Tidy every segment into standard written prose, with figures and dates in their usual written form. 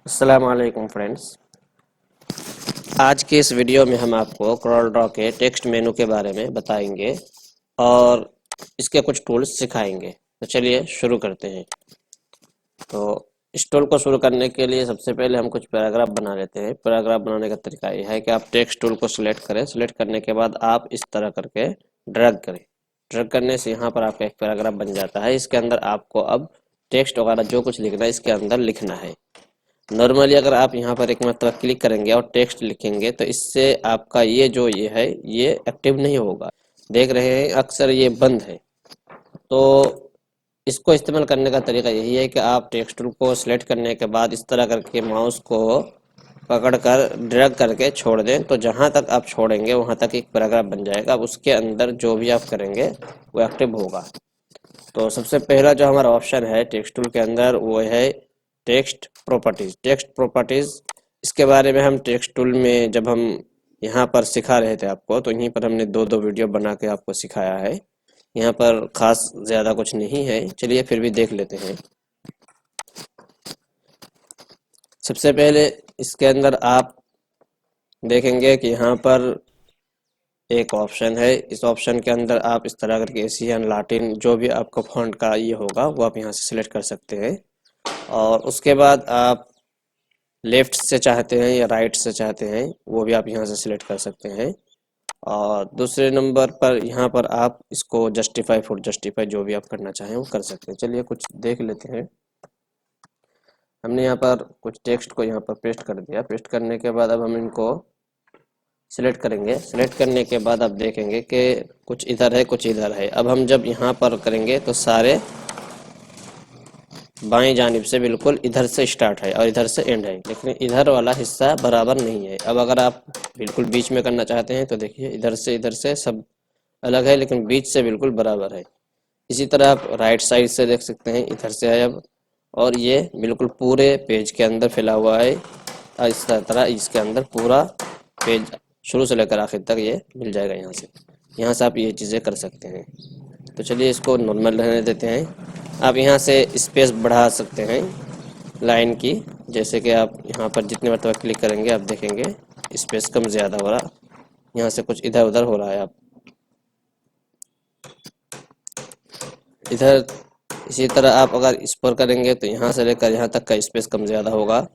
अस्सलाम वालेकुम फ्रेंड्स। आज के इस वीडियो में हम आपको Corel Draw के टेक्स्ट मेनू के बारे में बताएंगे और इसके कुछ टूल्स सिखाएंगे। तो चलिए शुरू करते हैं। तो इस टूल को शुरू करने के लिए सबसे पहले हम कुछ पैराग्राफ बना लेते हैं। पैराग्राफ बनाने का तरीका यह है कि आप टेक्स्ट टूल को सिलेक्ट करें। सिलेक्ट करने के बाद आप इस तरह करके ड्रैग करें। ड्रैग करने से यहाँ पर आपका एक पैराग्राफ बन जाता है। इसके अंदर आपको अब टेक्स्ट वगैरह जो कुछ लिखना है इसके अंदर लिखना है। नॉर्मली अगर आप यहाँ पर एक मरतबा क्लिक करेंगे और टेक्स्ट लिखेंगे तो इससे आपका ये है ये एक्टिव नहीं होगा। देख रहे हैं अक्सर ये बंद है। तो इसको इस्तेमाल करने का तरीका यही है कि आप टेक्स्ट टूल को सिलेक्ट करने के बाद इस तरह करके माउस को पकड़कर ड्रैग करके छोड़ दें। तो जहाँ तक आप छोड़ेंगे वहाँ तक एक पैराग्राफ बन जाएगा। अब उसके अंदर जो भी आप करेंगे वो एक्टिव होगा। तो सबसे पहला जो हमारा ऑप्शन है टेक्स्ट टूल के अंदर वो है टेक्स्ट प्रॉपर्टीज। टेक्स्ट प्रॉपर्टीज इसके बारे में हम टेक्स्ट टूल में जब हम यहाँ पर सिखा रहे थे आपको तो यहीं पर हमने दो वीडियो बना के आपको सिखाया है। यहाँ पर खास ज़्यादा कुछ नहीं है, चलिए फिर भी देख लेते हैं। सबसे पहले इसके अंदर आप देखेंगे कि यहाँ पर एक ऑप्शन है। इस ऑप्शन के अंदर आप इस तरह करके एशियन लाटिन जो भी आपका फॉन्ट का ये होगा वो आप यहाँ से सिलेक्ट कर सकते हैं। और उसके बाद आप लेफ्ट से चाहते हैं या राइट से चाहते हैं वो भी आप यहाँ से सिलेक्ट कर सकते हैं। और दूसरे नंबर पर यहाँ पर आप इसको जस्टिफाई फॉर जस्टिफाई जो भी आप करना चाहें वो कर सकते हैं। चलिए कुछ देख लेते हैं। हमने यहाँ पर कुछ टेक्स्ट को यहाँ पर पेस्ट कर दिया। पेस्ट करने के बाद अब हम इनको सिलेक्ट करेंगे। सिलेक्ट करने के बाद आप देखेंगे कि कुछ इधर है कुछ इधर है। अब हम जब यहाँ पर करेंगे तो सारे बाएं जानिब से बिल्कुल इधर से स्टार्ट है और इधर से एंड है, लेकिन इधर वाला हिस्सा बराबर नहीं है। अब अगर आप बिल्कुल बीच में करना चाहते हैं तो देखिए इधर से सब अलग है लेकिन बीच से बिल्कुल बराबर है। इसी तरह आप राइट साइड से देख सकते हैं, इधर से है अब और ये बिल्कुल पूरे पेज के अंदर फैला हुआ है। और इस तरह इसके अंदर पूरा पेज शुरू से लेकर आखिर तक ये मिल जाएगा। यहाँ से आप ये चीज़ें कर सकते हैं। तो चलिए इसको नॉर्मल रहने देते हैं। आप यहाँ से स्पेस बढ़ा सकते हैं लाइन की, जैसे कि आप यहाँ पर जितने मरतबा क्लिक करेंगे आप देखेंगे स्पेस कम ज़्यादा हो रहा, यहाँ से कुछ इधर उधर हो रहा है। आप इधर इसी तरह आप अगर इस पर करेंगे तो यहाँ से लेकर यहाँ तक का स्पेस कम ज़्यादा होगा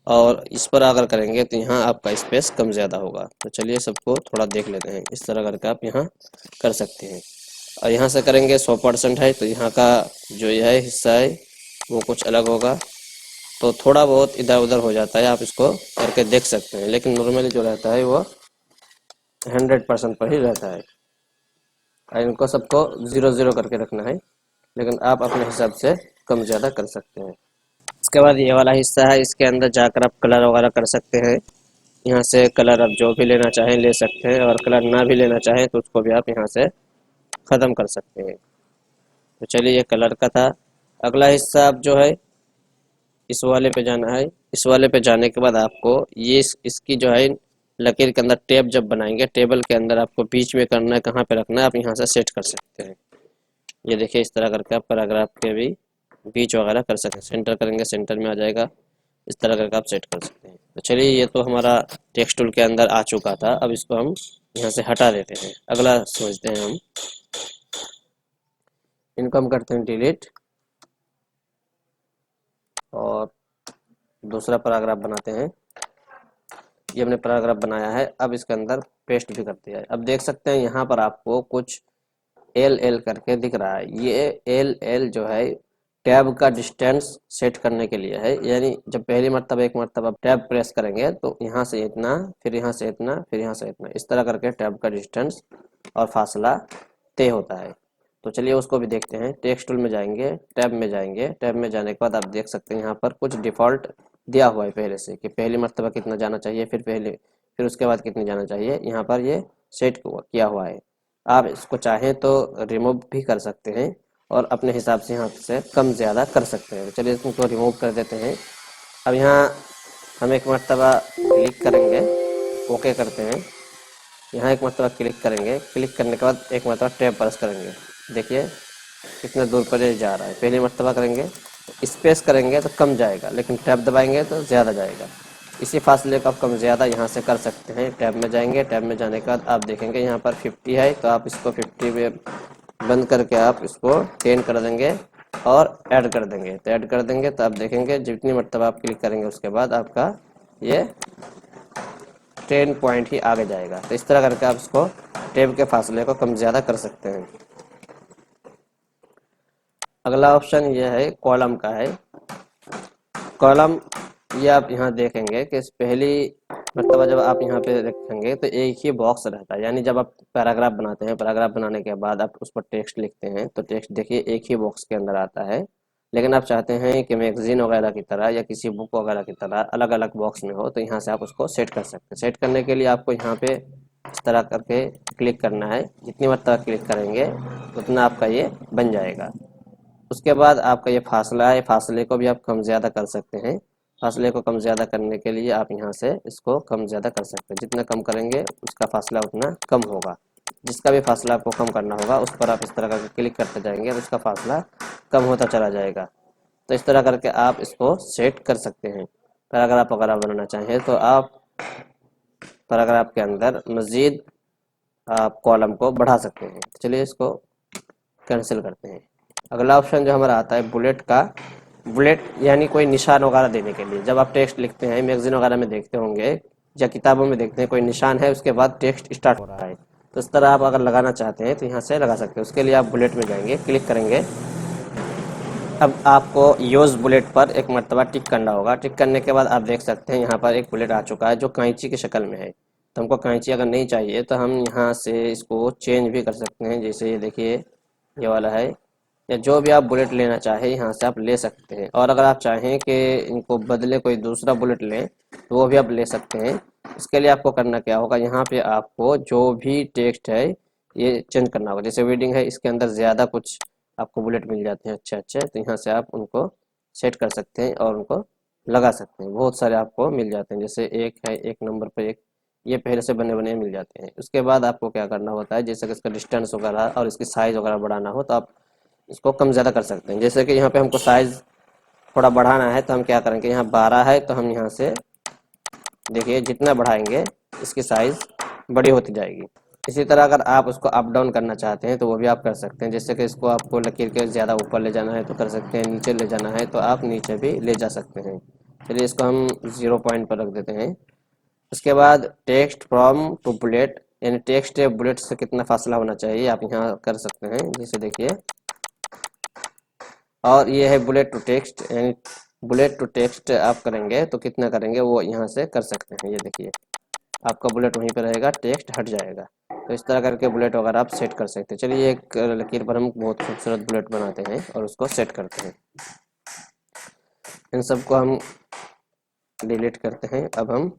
और इस पर अगर करेंगे तो यहाँ आपका स्पेस कम ज़्यादा होगा। तो चलिए सबको थोड़ा देख लेते हैं। इस तरह करके आप यहाँ कर सकते हैं। और यहाँ से करेंगे 100% है तो यहाँ का जो यह हिस्सा है वो कुछ अलग होगा। तो थोड़ा बहुत इधर उधर हो जाता है, आप इसको करके देख सकते हैं, लेकिन नॉर्मली जो रहता है वो 100% पर ही रहता है। और इनको सबको 0 0 करके रखना है, लेकिन आप अपने हिसाब से कम ज़्यादा कर सकते हैं। इसके बाद ये वाला हिस्सा है, इसके अंदर जाकर आप कलर वगैरह कर सकते हैं। यहाँ से कलर आप जो भी लेना चाहें ले सकते हैं और कलर ना भी लेना चाहें तो उसको भी आप यहाँ से ख़त्म कर सकते हैं। तो चलिए ये कलर का था। अगला हिस्सा आप जो है इस वाले पे जाना है। इस वाले पे जाने के बाद आपको ये इसकी जो है लकीर के अंदर टेब जब बनाएंगे, टेबल के अंदर आपको बीच में करना है, कहाँ पे रखना है आप यहाँ से सेट कर सकते हैं। ये देखिए इस तरह करके आप पैराग्राफ के भी बीच वगैरह कर सकते हैं। सेंटर करेंगे सेंटर में आ जाएगा, इस तरह करके आप सेट कर सकते हैं। तो चलिए ये तो हमारा टेक्स्ट टूल के अंदर आ चुका था। अब इसको हम यहाँ से हटा देते हैं। अगला समझते हैं हम। इनको हम करते हैं डिलीट और दूसरा पैराग्राफ बनाते हैं। ये हमने पैराग्राफ बनाया है, अब इसके अंदर पेस्ट भी कर दिया है। अब देख सकते हैं यहाँ पर आपको कुछ एल एल करके दिख रहा है। ये एल एल जो है टैब का डिस्टेंस सेट करने के लिए है। यानी जब पहली मरतबा एक मरतबा टैब प्रेस करेंगे तो यहाँ से इतना, फिर यहाँ से इतना, फिर यहाँ से इतना, इस तरह करके टैब का डिस्टेंस और फासला तय होता है। तो चलिए उसको भी देखते हैं। टेक्स्ट टूल में जाएंगे, टैब में जाएंगे। टैब में जाने के बाद आप देख सकते हैं यहाँ पर कुछ डिफ़ॉल्ट दिया हुआ है पहले से कि पहली मरतबा कितना जाना चाहिए, फिर उसके बाद कितनी जाना चाहिए। यहाँ पर ये सेट किया हुआ है। आप इसको चाहें तो रिमूव भी कर सकते हैं और अपने हिसाब से यहाँ से कम ज़्यादा कर सकते हैं। चलिए इसको रिमूव कर देते हैं। अब यहाँ हम एक मरतबा क्लिक करेंगे, ओके करते हैं। यहाँ एक मरतबा क्लिक करेंगे, क्लिक करने के बाद एक मरतबा टैब प्रेस करेंगे। देखिए कितने दूर पर ये जा रहा है। पहली मरतबा करेंगे स्पेस करेंगे तो कम जाएगा, लेकिन टैब दबाएंगे तो ज़्यादा जाएगा। इसी फासले को आप कम ज़्यादा यहाँ से कर सकते हैं। टैब में जाएंगे, टैब में जाने के बाद आप देखेंगे यहाँ पर 50 है, तो आप इसको 50 में बंद करके आप इसको 10 कर देंगे और ऐड कर देंगे। तो ऐड कर देंगे तो आप देखेंगे जितनी मरतबा आप क्लिक करेंगे उसके बाद आपका ये 10 पॉइंट ही आगे जाएगा। तो इस तरह करके आप इसको टैब के फासले को कम ज़्यादा कर सकते हैं। अगला ऑप्शन ये है कॉलम का है। कॉलम ये आप यहाँ देखेंगे कि पहली मरतबा जब आप यहाँ पे रखेंगे तो एक ही बॉक्स रहता है, यानी जब आप पैराग्राफ बनाते हैं, पैराग्राफ बनाने के बाद आप उस पर टेक्स्ट लिखते हैं तो टेक्स्ट देखिए एक ही बॉक्स के अंदर आता है। लेकिन आप चाहते हैं कि मैगजीन वगैरह की तरह या किसी बुक वगैरह की तरह अलग अलग बॉक्स में हो, तो यहाँ से आप उसको सेट कर सकते हैं। सेट करने के लिए आपको यहाँ पे इस तरह करके क्लिक करना है। जितनी मरतबा क्लिक करेंगे उतना आपका ये बन जाएगा। उसके बाद आपका ये फासला है, फासले को भी आप कम ज़्यादा कर सकते हैं। फासले को कम ज़्यादा करने के लिए आप यहाँ से इसको कम ज़्यादा कर सकते हैं। जितना कम करेंगे उसका फासला उतना कम होगा। जिसका भी फासला आपको कम करना होगा उस पर आप इस तरह करके क्लिक करते जाएंगे और उसका फासला कम होता चला जाएगा। तो इस तरह करके आप इसको सेट कर सकते हैं। पैराग्राफ वगैरह बनाना चाहें तो आप पैराग्राफ के अंदर मज़ीद आप कॉलम को बढ़ा सकते हैं। चलिए इसको कैंसिल करते हैं। अगला ऑप्शन जो हमारा आता है बुलेट का। बुलेट यानी कोई निशान वगैरह देने के लिए, जब आप टेक्स्ट लिखते हैं मैगजीन वगैरह में देखते होंगे या किताबों में देखते हैं कोई निशान है उसके बाद टेक्स्ट स्टार्ट हो रहा है, तो इस तरह आप अगर लगाना चाहते हैं तो यहाँ से लगा सकते हैं। उसके लिए आप बुलेट में जाएंगे, क्लिक करेंगे। अब आपको यूज़ बुलेट पर एक मरतबा टिक करना होगा। टिक करने के बाद आप देख सकते हैं यहाँ पर एक बुलेट आ चुका है जो कैंची की शक्ल में है। तो हमको कैंची अगर नहीं चाहिए तो हम यहाँ से इसको चेंज भी कर सकते हैं। जैसे ये देखिए ये वाला है, या जो भी आप बुलेट लेना चाहें यहाँ से आप ले सकते हैं। और अगर आप चाहें कि इनको बदले कोई दूसरा बुलेट लें तो वो भी आप ले सकते हैं। इसके लिए आपको करना क्या होगा, यहाँ पे आपको जो भी टेक्स्ट है ये चेंज करना होगा। जैसे वेडिंग है, इसके अंदर ज़्यादा कुछ आपको बुलेट मिल जाते हैं अच्छे अच्छे, तो यहाँ से आप उनको सेट कर सकते हैं और उनको लगा सकते हैं। बहुत सारे आपको मिल जाते हैं, जैसे एक है, एक नंबर पर एक, ये पहले से बने बने मिल जाते हैं। उसके बाद आपको क्या करना होता है, जैसे कि इसका डिस्टेंस वगैरह और इसकी साइज़ वगैरह बढ़ाना हो तो आप इसको कम ज़्यादा कर सकते हैं। जैसे कि यहाँ पे हमको साइज़ थोड़ा बढ़ाना है तो हम क्या करेंगे, यहाँ 12 है तो हम यहाँ से देखिए जितना बढ़ाएंगे इसकी साइज़ बड़ी होती जाएगी। इसी तरह अगर आप उसको अप डाउन करना चाहते हैं तो वो भी आप कर सकते हैं। जैसे कि इसको आपको लकीर के ज़्यादा ऊपर ले जाना है तो कर सकते हैं, नीचे ले जाना है तो आप नीचे भी ले जा सकते हैं। चलिए इसको हम 0 पॉइंट पर रख देते हैं। उसके बाद टेक्स्ट फ्रॉम टू बुलेट, यानी टेक्स्ट या बुलेट से कितना फासला होना चाहिए आप यहाँ कर सकते हैं। जैसे देखिए, और ये है बुलेट टू टेक्स्ट, यानी बुलेट टू टेक्स्ट आप करेंगे तो कितना करेंगे वो यहाँ से कर सकते हैं। ये देखिए आपका बुलेट वहीं पर रहेगा, टेक्स्ट हट जाएगा। तो इस तरह करके बुलेट वगैरह आप सेट कर सकते हैं। चलिए एक लकीर पर हम बहुत खूबसूरत बुलेट बनाते हैं और उसको सेट करते हैं। इन सबको हम डिलीट करते हैं। अब हम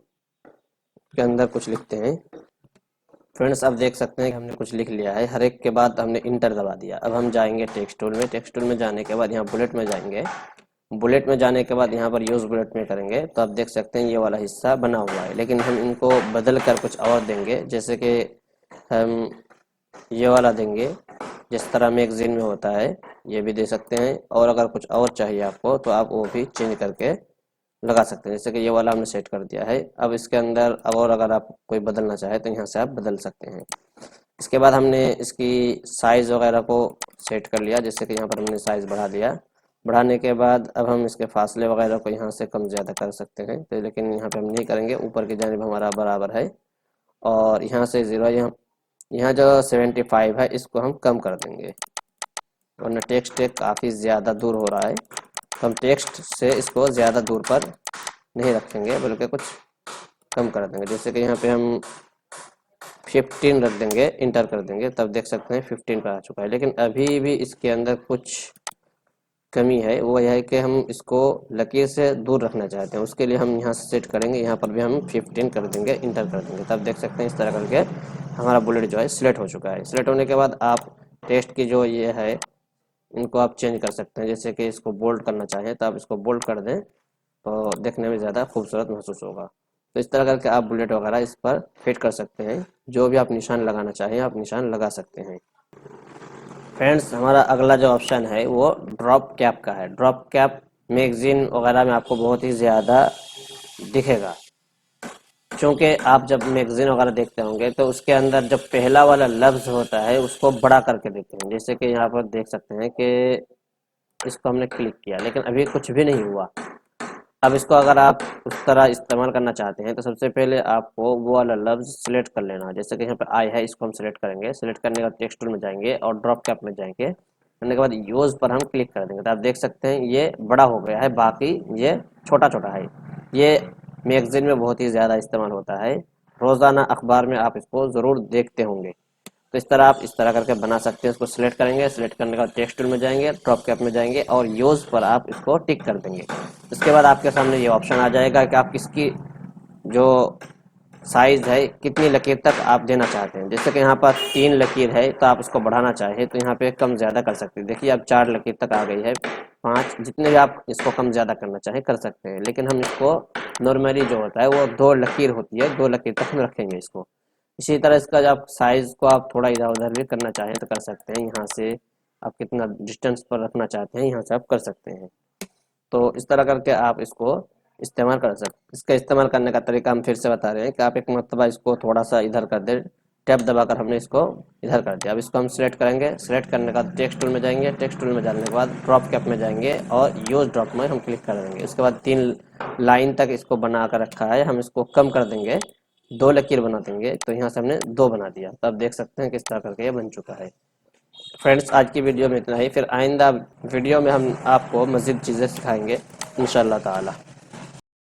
के अंदर कुछ लिखते हैं। फ्रेंड्स आप देख सकते हैं कि हमने कुछ लिख लिया है। हर एक के बाद हमने इंटर दबा दिया। अब हम जाएंगे टेक्स्ट टूल में। टेक्स्ट टूल में जाने के बाद यहाँ बुलेट में जाएंगे। बुलेट में जाने के बाद यहाँ पर यूज़ बुलेट में करेंगे तो आप देख सकते हैं ये वाला हिस्सा बना हुआ है, लेकिन हम इनको बदल कर कुछ और देंगे। जैसे कि हम ये वाला देंगे जिस तरह मैगजीन में होता है, ये भी दे सकते हैं। और अगर कुछ और चाहिए आपको तो आप वो भी चेंज करके लगा सकते हैं। जैसे कि ये वाला हमने सेट कर दिया है। अब इसके अंदर और अगर आप कोई बदलना चाहे तो यहाँ से आप बदल सकते हैं। इसके बाद हमने इसकी साइज़ वगैरह को सेट कर लिया। जैसे कि यहाँ पर हमने साइज़ बढ़ा दिया। बढ़ाने के बाद अब हम इसके फासले वगैरह को यहाँ से कम ज़्यादा कर सकते हैं, तो लेकिन यहाँ पे हम नहीं करेंगे। ऊपर की जानिब हमारा बराबर है और यहाँ से 0, यहाँ जो 75 है इसको हम कम कर देंगे, वरना टेक्स्ट काफ़ी ज़्यादा दूर हो रहा है। तो हम टेक्स्ट से इसको ज़्यादा दूर पर नहीं रखेंगे बल्कि कुछ कम कर देंगे। जैसे कि यहाँ पे हम 15 रख देंगे, इंटर कर देंगे, तब देख सकते हैं 15 पर आ चुका है। लेकिन अभी भी इसके अंदर कुछ कमी है, वो यह है कि हम इसको लकीर से दूर रखना चाहते हैं। उसके लिए हम यहाँ से सेट करेंगे, यहाँ पर भी हम 15 कर देंगे, इंटर कर देंगे, तब देख सकते हैं इस तरह करके हमारा बुलेट जो है सिलेक्ट हो चुका है। सिलेक्ट होने के बाद आप टेक्स्ट की जो ये है इनको आप चेंज कर सकते हैं। जैसे कि इसको बोल्ड करना चाहें तो आप इसको बोल्ड कर दें तो देखने में ज़्यादा खूबसूरत महसूस होगा। तो इस तरह करके आप बुलेट वगैरह इस पर फिट कर सकते हैं। जो भी आप निशान लगाना चाहें आप निशान लगा सकते हैं। फ्रेंड्स हमारा अगला जो ऑप्शन है वो ड्रॉप कैप का है। ड्रॉप कैप मैगज़ीन वगैरह में आपको बहुत ही ज़्यादा दिखेगा। क्योंकि आप जब मैगज़ीन वगैरह देखते होंगे तो उसके अंदर जब पहला वाला लफ्ज़ होता है उसको बड़ा करके देते हैं, जैसे कि यहाँ पर देख सकते हैं कि इसको हमने क्लिक किया लेकिन अभी कुछ भी नहीं हुआ। अब इसको अगर आप उस तरह इस्तेमाल करना चाहते हैं तो सबसे पहले आपको वो वाला लफ्ज़ सेलेक्ट कर लेना है। जैसे कि यहाँ पे आई है, इसको हम सेलेक्ट करेंगे। सेलेक्ट करने के बाद टेक्स्ट टूल में जाएंगे और ड्रॉप कैप में जाएंगे। करने के बाद यूज़ पर हम क्लिक कर देंगे तो आप देख सकते हैं ये बड़ा हो गया है, बाकी ये छोटा छोटा है। ये मैगज़ीन में बहुत ही ज़्यादा इस्तेमाल होता है, रोज़ाना अखबार में आप इसको ज़रूर देखते होंगे। तो इस तरह आप इस तरह करके बना सकते हैं। इसको सिलेक्ट करेंगे, सिलेक्ट करने के बाद टेक्स्ट टूल में जाएंगे, ड्रॉप कैप में जाएंगे और यूज़ पर आप इसको टिक कर देंगे। उसके बाद आपके सामने ये ऑप्शन आ जाएगा कि आप किसकी जो साइज़ है कितनी लकीर तक आप देना चाहते हैं। जैसे कि यहाँ पर 3 लकीर है तो आप इसको बढ़ाना चाहें तो यहाँ पे कम ज़्यादा कर सकते हैं। देखिए अब 4 लकीर तक आ गई है, 5, जितने भी आप इसको कम ज़्यादा करना चाहें कर सकते हैं। लेकिन हम इसको नॉर्मली जो होता है वो 2 लकीर होती है, 2 लकीर तक हम रखेंगे इसको। इसी तरह इसका जब साइज़ को आप थोड़ा इधर उधर भी करना चाहें तो कर सकते हैं। यहाँ से आप कितना डिस्टेंस पर रखना चाहते हैं यहाँ से आप कर सकते हैं। तो इस तरह करके आप इसको इस्तेमाल कर सकते। इसका इस्तेमाल करने का तरीका हम फिर से बता रहे हैं कि आप एक मरतबा इसको थोड़ा सा इधर कर दें, टैब दबाकर हमने इसको इधर कर दिया। अब इसको हम सिलेक्ट करेंगे, सिलेक्ट करने का टेक्स्ट टूल में जाएंगे, टेक्स्ट टूल में जाने के बाद ड्रॉप कैप में जाएंगे और यूज ड्रॉप में हम क्लिक कर देंगे। उसके बाद 3 लाइन तक इसको बना कर रखा है, हम इसको कम कर देंगे, 2 लकीर बना देंगे। तो यहाँ से हमने 2 बना दिया। तो आप देख सकते हैं किस तरह करके ये बन चुका है। फ्रेंड्स आज की वीडियो में इतना ही, फिर आइंदा वीडियो में हम आपको मज़ीद चीज़ें सिखाएंगे इंशाअल्लाह ताला।